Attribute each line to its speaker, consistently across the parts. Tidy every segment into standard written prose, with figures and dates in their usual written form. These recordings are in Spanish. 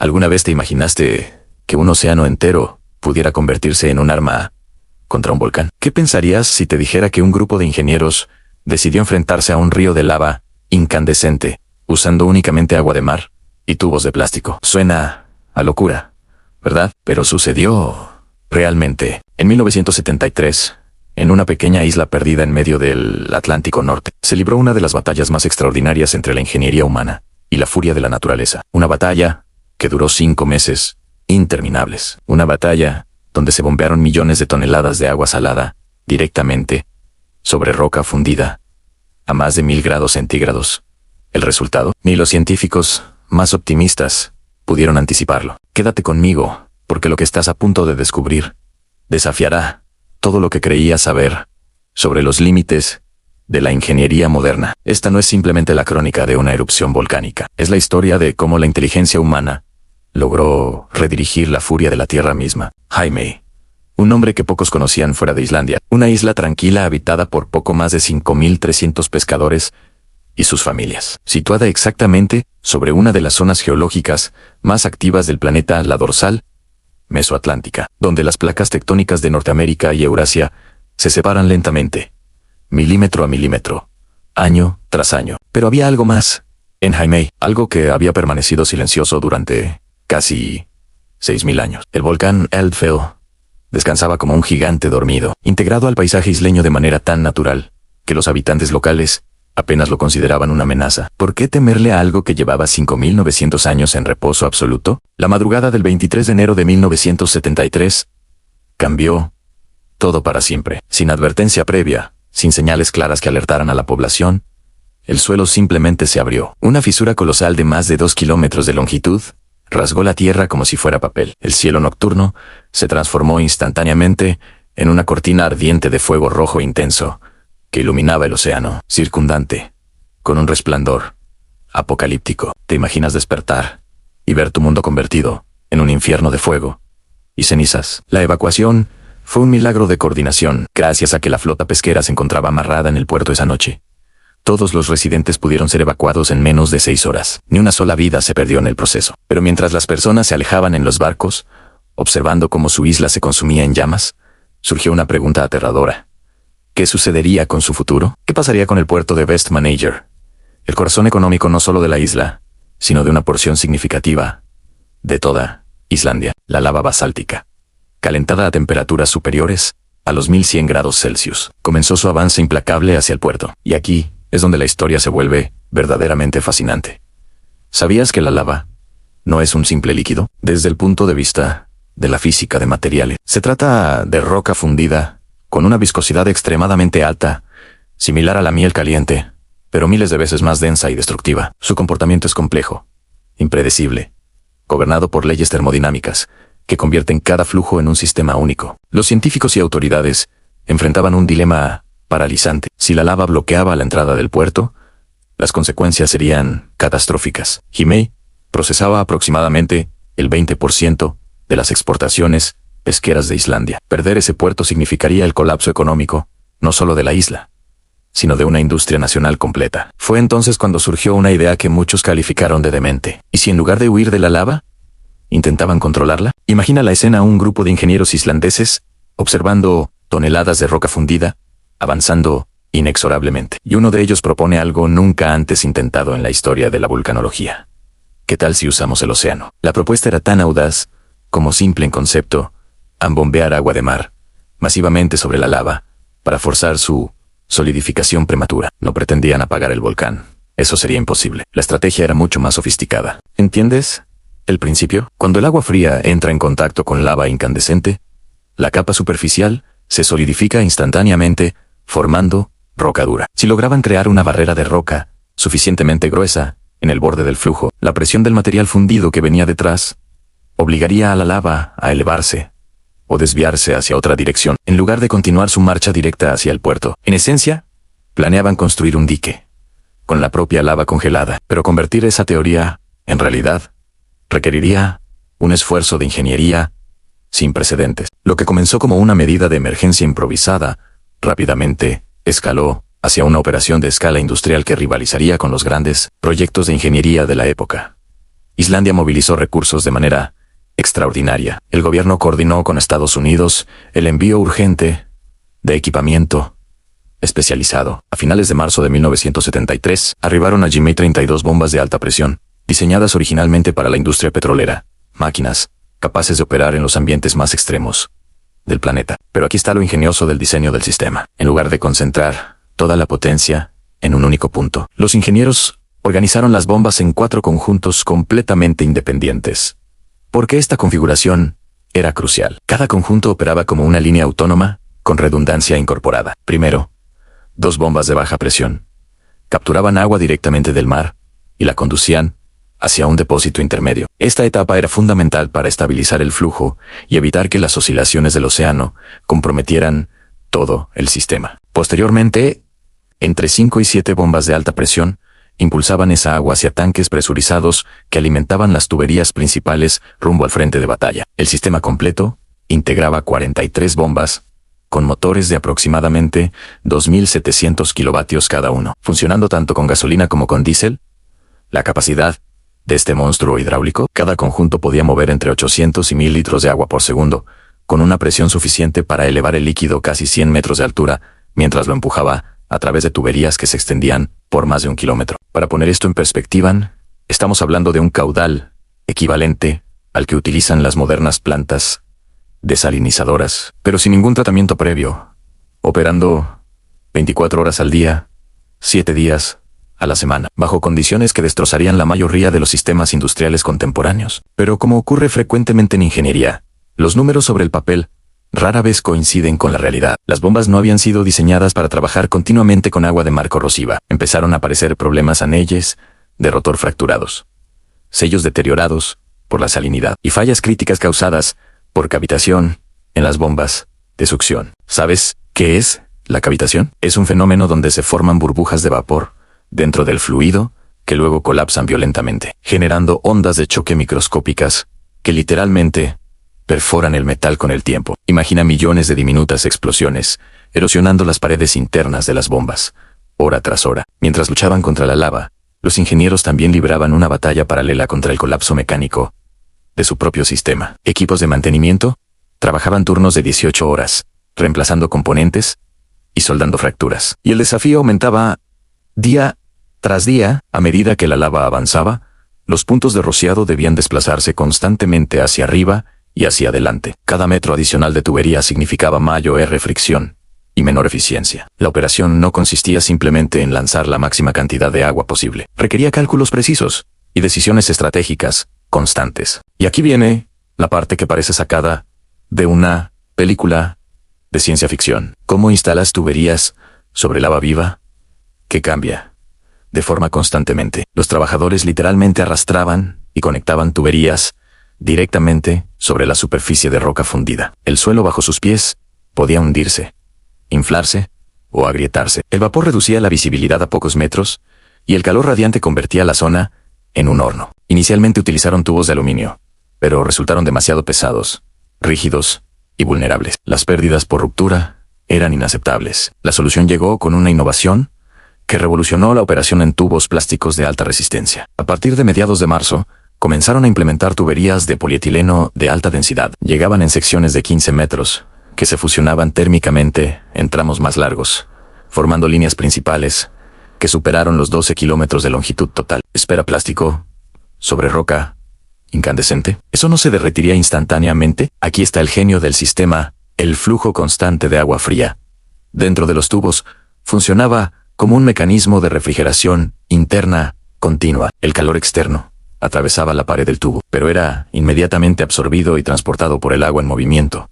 Speaker 1: ¿Alguna vez te imaginaste que un océano entero pudiera convertirse en un arma contra un volcán? ¿Qué pensarías si te dijera que un grupo de ingenieros decidió enfrentarse a un río de lava incandescente, usando únicamente agua de mar y tubos de plástico? Suena a locura, ¿verdad? Pero sucedió realmente. En 1973, en una pequeña isla perdida en medio del Atlántico Norte, se libró una de las batallas más extraordinarias entre la ingeniería humana y la furia de la naturaleza. Una batalla que duró 5 meses interminables. Una batalla donde se bombearon millones de toneladas de agua salada directamente sobre roca fundida a más de 1000 grados centígrados. ¿El resultado? Ni los científicos más optimistas pudieron anticiparlo. Quédate conmigo, porque lo que estás a punto de descubrir desafiará todo lo que creías saber sobre los límites de la ingeniería moderna. Esta no es simplemente la crónica de una erupción volcánica. Es la historia de cómo la inteligencia humana logró redirigir la furia de la tierra misma. Jaime, un hombre que pocos conocían fuera de Islandia, una isla tranquila habitada por poco más de 5.300 pescadores y sus familias, situada exactamente sobre una de las zonas geológicas más activas del planeta, la dorsal mesoatlántica, donde las placas tectónicas de Norteamérica y Eurasia se separan lentamente, milímetro a milímetro, año tras año. Pero había algo más en Jaime, algo que había permanecido silencioso durante casi 6.000 años. El volcán Eldfell descansaba como un gigante dormido, integrado al paisaje isleño de manera tan natural que los habitantes locales apenas lo consideraban una amenaza. ¿Por qué temerle a algo que llevaba 5.900 años en reposo absoluto? La madrugada del 23 de enero de 1973 cambió todo para siempre. Sin advertencia previa, sin señales claras que alertaran a la población, el suelo simplemente se abrió. Una fisura colosal de más de 2 kilómetros de longitud rasgó la tierra como si fuera papel. El cielo nocturno se transformó instantáneamente en una cortina ardiente de fuego rojo intenso que iluminaba el océano circundante con un resplandor apocalíptico. ¿Te imaginas despertar y ver tu mundo convertido en un infierno de fuego y cenizas? La evacuación fue un milagro de coordinación, gracias a que la flota pesquera se encontraba amarrada en el puerto esa noche. Todos los residentes pudieron ser evacuados en menos de 6 horas. Ni una sola vida se perdió en el proceso. Pero mientras las personas se alejaban en los barcos, observando cómo su isla se consumía en llamas, surgió una pregunta aterradora. ¿Qué sucedería con su futuro? ¿Qué pasaría con el puerto de Vestmannaeyjar? El corazón económico no solo de la isla, sino de una porción significativa de toda Islandia. La lava basáltica, calentada a temperaturas superiores a los 1100 grados Celsius, comenzó su avance implacable hacia el puerto. Y aquí es donde la historia se vuelve verdaderamente fascinante. ¿Sabías que la lava no es un simple líquido? Desde el punto de vista de la física de materiales, se trata de roca fundida con una viscosidad extremadamente alta, similar a la miel caliente, pero miles de veces más densa y destructiva. Su comportamiento es complejo, impredecible, gobernado por leyes termodinámicas que convierten cada flujo en un sistema único. Los científicos y autoridades enfrentaban un dilema paralizante. Si la lava bloqueaba la entrada del puerto, las consecuencias serían catastróficas. Jaime procesaba aproximadamente el 20% de las exportaciones pesqueras de Islandia. Perder ese puerto significaría el colapso económico, no solo de la isla, sino de una industria nacional completa. Fue entonces cuando surgió una idea que muchos calificaron de demente. ¿Y si en lugar de huir de la lava, intentaban controlarla? Imagina la escena: un grupo de ingenieros islandeses observando toneladas de roca fundida avanzando inexorablemente. Y uno de ellos propone algo nunca antes intentado en la historia de la vulcanología. ¿Qué tal si usamos el océano? La propuesta era tan audaz como simple en concepto: bombear agua de mar masivamente sobre la lava para forzar su solidificación prematura. No pretendían apagar el volcán. Eso sería imposible. La estrategia era mucho más sofisticada. ¿Entiendes el principio? Cuando el agua fría entra en contacto con lava incandescente, la capa superficial se solidifica instantáneamente, formando roca dura. Si lograban crear una barrera de roca suficientemente gruesa en el borde del flujo, la presión del material fundido que venía detrás obligaría a la lava a elevarse o desviarse hacia otra dirección, en lugar de continuar su marcha directa hacia el puerto. En esencia, planeaban construir un dique con la propia lava congelada, pero convertir esa teoría en realidad requeriría un esfuerzo de ingeniería sin precedentes. Lo que comenzó como una medida de emergencia improvisada, rápidamente escaló hacia una operación de escala industrial que rivalizaría con los grandes proyectos de ingeniería de la época. Islandia movilizó recursos de manera extraordinaria. El gobierno coordinó con Estados Unidos el envío urgente de equipamiento especializado. A finales de marzo de 1973, arribaron a Jimmy 32 bombas de alta presión, diseñadas originalmente para la industria petrolera, máquinas capaces de operar en los ambientes más extremos del planeta. Pero aquí está lo ingenioso del diseño del sistema. En lugar de concentrar toda la potencia en un único punto, los ingenieros organizaron las bombas en 4 conjuntos completamente independientes. Porque esta configuración era crucial. Cada conjunto operaba como una línea autónoma, con redundancia incorporada. Primero, 2 bombas de baja presión capturaban agua directamente del mar y la conducían hacia un depósito intermedio. Esta etapa era fundamental para estabilizar el flujo y evitar que las oscilaciones del océano comprometieran todo el sistema. Posteriormente, entre 5 y 7 bombas de alta presión impulsaban esa agua hacia tanques presurizados que alimentaban las tuberías principales rumbo al frente de batalla. El sistema completo integraba 43 bombas con motores de aproximadamente 2.700 kilovatios cada uno, funcionando tanto con gasolina como con diésel. La capacidad de este monstruo hidráulico, cada conjunto podía mover entre 800 y 1.000 litros de agua por segundo, con una presión suficiente para elevar el líquido casi 100 metros de altura, mientras lo empujaba a través de tuberías que se extendían por más de 1 kilómetro. Para poner esto en perspectiva, estamos hablando de un caudal equivalente al que utilizan las modernas plantas desalinizadoras, pero sin ningún tratamiento previo, operando 24 horas al día, 7 días a la semana, bajo condiciones que destrozarían la mayoría de los sistemas industriales contemporáneos. Pero como ocurre frecuentemente en ingeniería, los números sobre el papel rara vez coinciden con la realidad. Las bombas no habían sido diseñadas para trabajar continuamente con agua de mar corrosiva. Empezaron a aparecer problemas anelles de rotor fracturados, sellos deteriorados por la salinidad y fallas críticas causadas por cavitación en las bombas de succión. ¿Sabes qué es la cavitación? Es un fenómeno donde se forman burbujas de vapor dentro del fluido que luego colapsan violentamente, generando ondas de choque microscópicas que literalmente perforan el metal con el tiempo. Imagina millones de diminutas explosiones erosionando las paredes internas de las bombas, hora tras hora. Mientras luchaban contra la lava, los ingenieros también libraban una batalla paralela contra el colapso mecánico de su propio sistema. Equipos de mantenimiento trabajaban turnos de 18 horas, reemplazando componentes y soldando fracturas. Y el desafío aumentaba día tras día. A medida que la lava avanzaba, los puntos de rociado debían desplazarse constantemente hacia arriba y hacia adelante. Cada metro adicional de tubería significaba mayor fricción y menor eficiencia. La operación no consistía simplemente en lanzar la máxima cantidad de agua posible. Requería cálculos precisos y decisiones estratégicas constantes. Y aquí viene la parte que parece sacada de una película de ciencia ficción. ¿Cómo instalas tuberías sobre lava viva? Que cambia de forma constantemente. Los trabajadores literalmente arrastraban y conectaban tuberías directamente sobre la superficie de roca fundida. El suelo bajo sus pies podía hundirse, inflarse o agrietarse. El vapor reducía la visibilidad a pocos metros y el calor radiante convertía la zona en un horno. Inicialmente utilizaron tubos de aluminio, pero resultaron demasiado pesados, rígidos y vulnerables. Las pérdidas por ruptura eran inaceptables. La solución llegó con una innovación que revolucionó la operación en tubos plásticos de alta resistencia. A partir de mediados de marzo, comenzaron a implementar tuberías de polietileno de alta densidad. Llegaban en secciones de 15 metros, que se fusionaban térmicamente en tramos más largos, formando líneas principales que superaron los 12 kilómetros de longitud total. ¿Espera plástico sobre roca incandescente? ¿Eso no se derretiría instantáneamente? Aquí está el genio del sistema, el flujo constante de agua fría. Dentro de los tubos, funcionaba como un mecanismo de refrigeración interna continua. El calor externo atravesaba la pared del tubo, pero era inmediatamente absorbido y transportado por el agua en movimiento,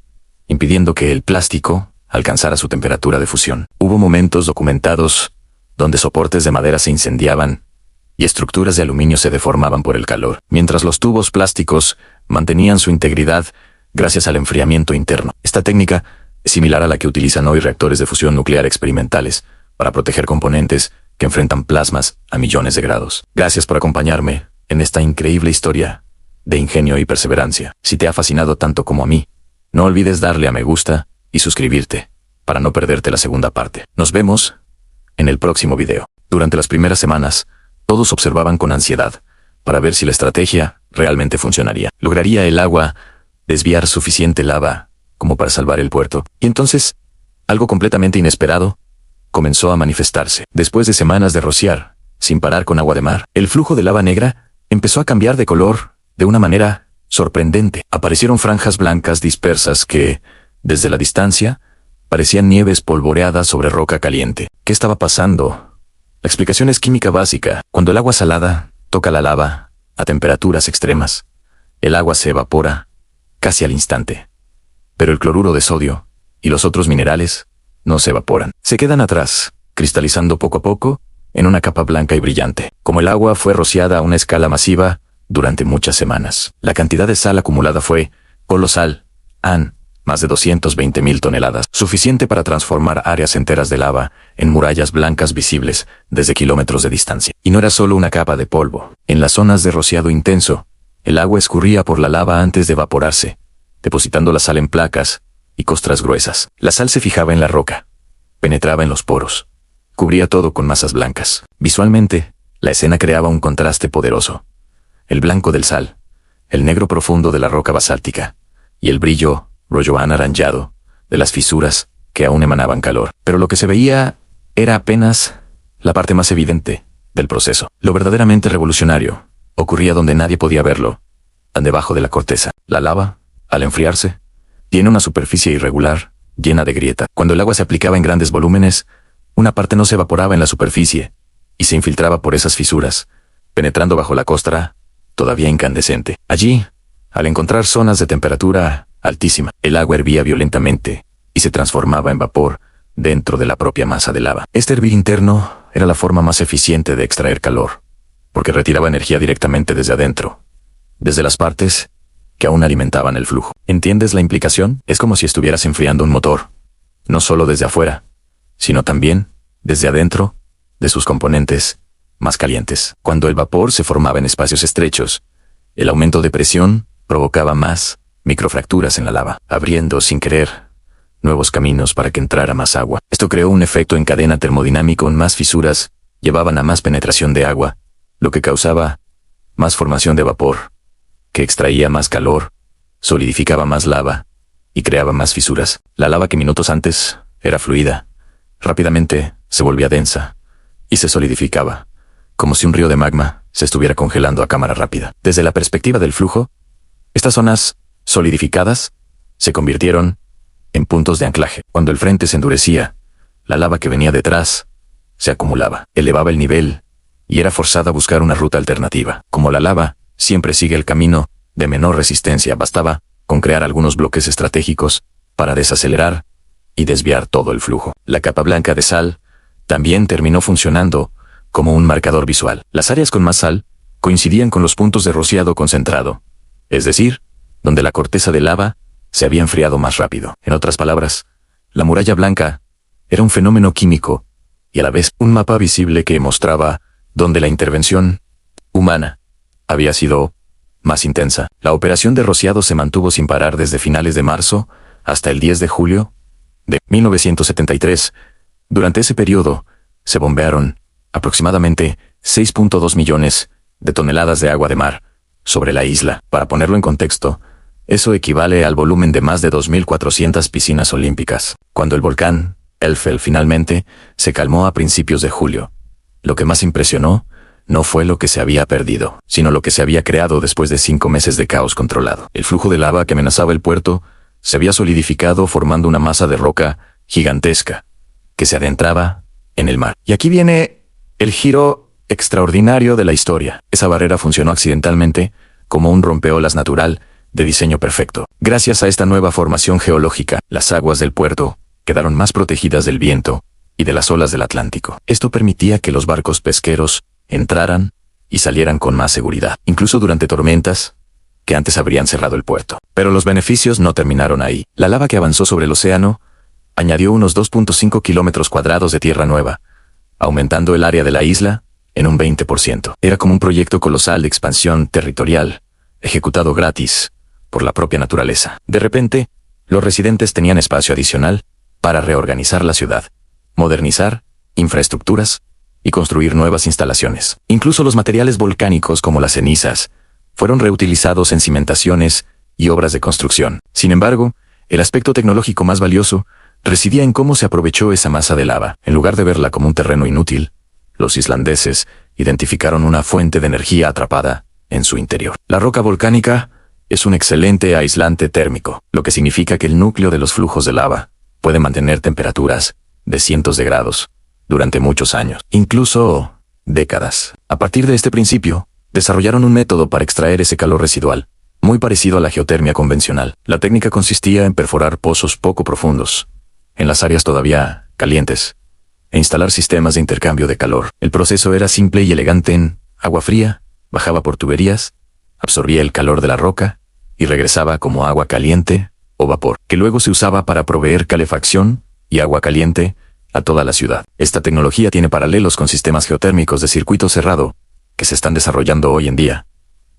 Speaker 1: impidiendo que el plástico alcanzara su temperatura de fusión. Hubo momentos documentados donde soportes de madera se incendiaban y estructuras de aluminio se deformaban por el calor, mientras los tubos plásticos mantenían su integridad gracias al enfriamiento interno. Esta técnica es similar a la que utilizan hoy reactores de fusión nuclear experimentales para proteger componentes que enfrentan plasmas a millones de grados. Gracias por acompañarme en esta increíble historia de ingenio y perseverancia. Si te ha fascinado tanto como a mí, no olvides darle a me gusta y suscribirte para no perderte la segunda parte. Nos vemos en el próximo video. Durante las primeras semanas, todos observaban con ansiedad para ver si la estrategia realmente funcionaría. ¿Lograría el agua desviar suficiente lava como para salvar el puerto? Y entonces, algo completamente inesperado comenzó a manifestarse. Después de semanas de rociar, sin parar con agua de mar, el flujo de lava negra empezó a cambiar de color de una manera sorprendente. Aparecieron franjas blancas dispersas que, desde la distancia, parecían nieves polvoreadas sobre roca caliente. ¿Qué estaba pasando? La explicación es química básica. Cuando el agua salada toca la lava a temperaturas extremas, el agua se evapora casi al instante. Pero el cloruro de sodio y los otros minerales no se evaporan. Se quedan atrás, cristalizando poco a poco en una capa blanca y brillante. Como el agua fue rociada a una escala masiva durante muchas semanas, la cantidad de sal acumulada fue colosal. Más de 220.000 toneladas, suficiente para transformar áreas enteras de lava en murallas blancas visibles desde kilómetros de distancia. Y no era solo una capa de polvo. En las zonas de rociado intenso, el agua escurría por la lava antes de evaporarse, depositando la sal en placas y costras gruesas. La sal se fijaba en la roca, penetraba en los poros, cubría todo con masas blancas. Visualmente, la escena creaba un contraste poderoso. El blanco del sal, el negro profundo de la roca basáltica, y el brillo rollo anaranjado de las fisuras que aún emanaban calor. Pero lo que se veía era apenas la parte más evidente del proceso. Lo verdaderamente revolucionario ocurría donde nadie podía verlo, debajo de la corteza. La lava, al enfriarse, tiene una superficie irregular, llena de grieta. Cuando el agua se aplicaba en grandes volúmenes, una parte no se evaporaba en la superficie y se infiltraba por esas fisuras, penetrando bajo la costra todavía incandescente. Allí, al encontrar zonas de temperatura altísima, el agua hervía violentamente y se transformaba en vapor dentro de la propia masa de lava. Este hervir interno era la forma más eficiente de extraer calor, porque retiraba energía directamente desde adentro, desde las partes que aún alimentaban el flujo. ¿Entiendes la implicación? Es como si estuvieras enfriando un motor, no solo desde afuera, sino también desde adentro de sus componentes más calientes. Cuando el vapor se formaba en espacios estrechos, el aumento de presión provocaba más microfracturas en la lava, abriendo sin querer nuevos caminos para que entrara más agua. Esto creó un efecto en cadena termodinámico. Más fisuras llevaban a más penetración de agua, lo que causaba más formación de vapor, que extraía más calor, solidificaba más lava y creaba más fisuras. La lava que minutos antes era fluida, rápidamente se volvía densa y se solidificaba, como si un río de magma se estuviera congelando a cámara rápida. Desde la perspectiva del flujo, estas zonas solidificadas se convirtieron en puntos de anclaje. Cuando el frente se endurecía, la lava que venía detrás se acumulaba, elevaba el nivel y era forzada a buscar una ruta alternativa. Como la lava siempre sigue el camino de menor resistencia, bastaba con crear algunos bloques estratégicos para desacelerar y desviar todo el flujo. La capa blanca de sal también terminó funcionando como un marcador visual. Las áreas con más sal coincidían con los puntos de rociado concentrado, es decir, donde la corteza de lava se había enfriado más rápido. En otras palabras, la muralla blanca era un fenómeno químico y a la vez un mapa visible que mostraba dónde la intervención humana había sido más intensa. La operación de rociado se mantuvo sin parar desde finales de marzo hasta el 10 de julio de 1973. Durante ese periodo, se bombearon aproximadamente 6.2 millones de toneladas de agua de mar sobre la isla. Para ponerlo en contexto, eso equivale al volumen de más de 2.400 piscinas olímpicas. Cuando el volcán Elfel finalmente se calmó a principios de julio, lo que más impresionó no fue lo que se había perdido, sino lo que se había creado después de 5 meses de caos controlado. El flujo de lava que amenazaba el puerto se había solidificado formando una masa de roca gigantesca que se adentraba en el mar. Y aquí viene el giro extraordinario de la historia. Esa barrera funcionó accidentalmente como un rompeolas natural de diseño perfecto. Gracias a esta nueva formación geológica, las aguas del puerto quedaron más protegidas del viento y de las olas del Atlántico. Esto permitía que los barcos pesqueros entraran y salieran con más seguridad, incluso durante tormentas que antes habrían cerrado el puerto. Pero los beneficios no terminaron ahí. La lava que avanzó sobre el océano añadió unos 2.5 kilómetros cuadrados de tierra nueva, aumentando el área de la isla en un 20%. Era como un proyecto colosal de expansión territorial, ejecutado gratis por la propia naturaleza. De repente, los residentes tenían espacio adicional para reorganizar la ciudad, modernizar infraestructuras y construir nuevas instalaciones. Incluso los materiales volcánicos como las cenizas fueron reutilizados en cimentaciones y obras de construcción. Sin embargo, el aspecto tecnológico más valioso residía en cómo se aprovechó esa masa de lava. En lugar de verla como un terreno inútil, los islandeses identificaron una fuente de energía atrapada en su interior. La roca volcánica es un excelente aislante térmico, lo que significa que el núcleo de los flujos de lava puede mantener temperaturas de cientos de grados durante muchos años, incluso décadas. A partir de este principio, desarrollaron un método para extraer ese calor residual, muy parecido a la geotermia convencional. La técnica consistía en perforar pozos poco profundos, en las áreas todavía calientes, e instalar sistemas de intercambio de calor. El proceso era simple y elegante. En agua fría, bajaba por tuberías, absorbía el calor de la roca y regresaba como agua caliente o vapor, que luego se usaba para proveer calefacción y agua caliente a toda la ciudad. Esta tecnología tiene paralelos con sistemas geotérmicos de circuito cerrado que se están desarrollando hoy en día,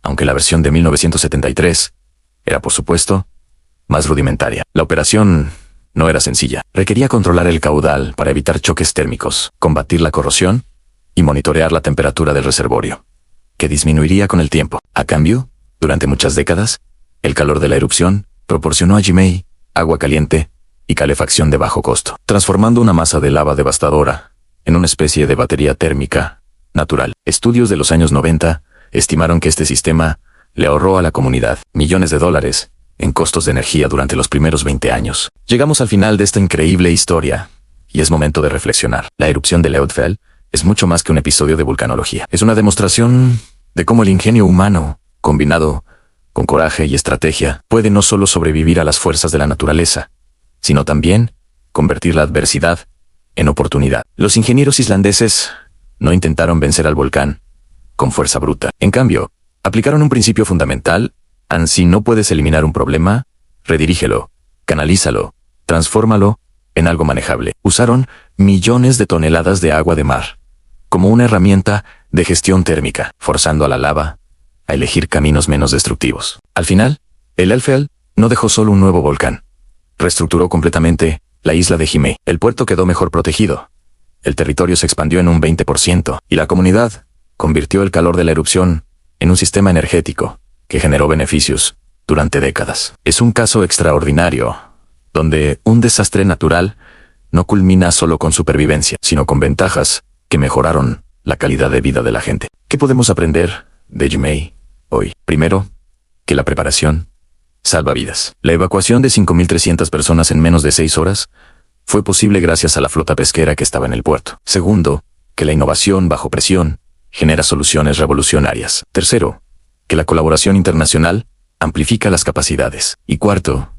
Speaker 1: aunque la versión de 1973 era, por supuesto, más rudimentaria. La operación no era sencilla. Requería controlar el caudal para evitar choques térmicos, combatir la corrosión y monitorear la temperatura del reservorio, que disminuiría con el tiempo. A cambio, durante muchas décadas, el calor de la erupción proporcionó a Jimei agua caliente y calefacción de bajo costo, transformando una masa de lava devastadora en una especie de batería térmica natural. Estudios de los años 90 estimaron que este sistema le ahorró a la comunidad millones de dólares en costos de energía durante los primeros 20 años. Llegamos al final de esta increíble historia, y es momento de reflexionar. La erupción de Leodfell es mucho más que un episodio de vulcanología. Es una demostración de cómo el ingenio humano, combinado con coraje y estrategia, puede no solo sobrevivir a las fuerzas de la naturaleza, sino también convertir la adversidad en oportunidad. Los ingenieros islandeses no intentaron vencer al volcán con fuerza bruta. En cambio, aplicaron un principio fundamental: si no puedes eliminar un problema, redirígelo, canalízalo, transfórmalo en algo manejable. Usaron millones de toneladas de agua de mar como una herramienta de gestión térmica, forzando a la lava a elegir caminos menos destructivos. Al final, el Eldfell no dejó solo un nuevo volcán. Reestructuró completamente la isla de Jimei. El puerto quedó mejor protegido. El territorio se expandió en un 20% y la comunidad convirtió el calor de la erupción en un sistema energético que generó beneficios durante décadas. Es un caso extraordinario, donde un desastre natural no culmina solo con supervivencia, sino con ventajas que mejoraron la calidad de vida de la gente. ¿Qué podemos aprender de Jimei hoy? Primero, que la preparación salva vidas. La evacuación de 5.300 personas en menos de 6 horas fue posible gracias a la flota pesquera que estaba en el puerto. Segundo, que la innovación bajo presión genera soluciones revolucionarias. Tercero, que la colaboración internacional amplifica las capacidades. Y cuarto,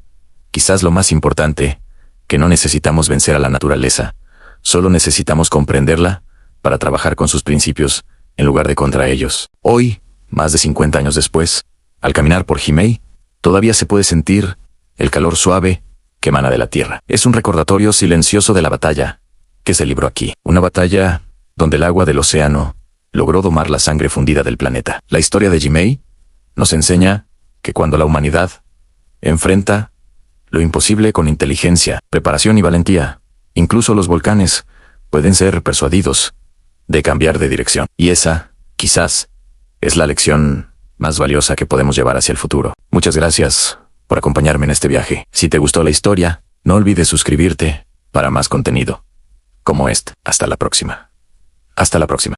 Speaker 1: quizás lo más importante, que no necesitamos vencer a la naturaleza, solo necesitamos comprenderla para trabajar con sus principios en lugar de contra ellos. Hoy, más de 50 años después, al caminar por Jimei, todavía se puede sentir el calor suave que emana de la tierra. Es un recordatorio silencioso de la batalla que se libró aquí. Una batalla donde el agua del océano logró domar la sangre fundida del planeta. La historia de Jimei nos enseña que cuando la humanidad enfrenta lo imposible con inteligencia, preparación y valentía, incluso los volcanes pueden ser persuadidos de cambiar de dirección. Y esa, quizás, es la lección más valiosa que podemos llevar hacia el futuro. Muchas gracias por acompañarme en este viaje. Si te gustó la historia, no olvides suscribirte para más contenido como este. Hasta la próxima. Hasta la próxima.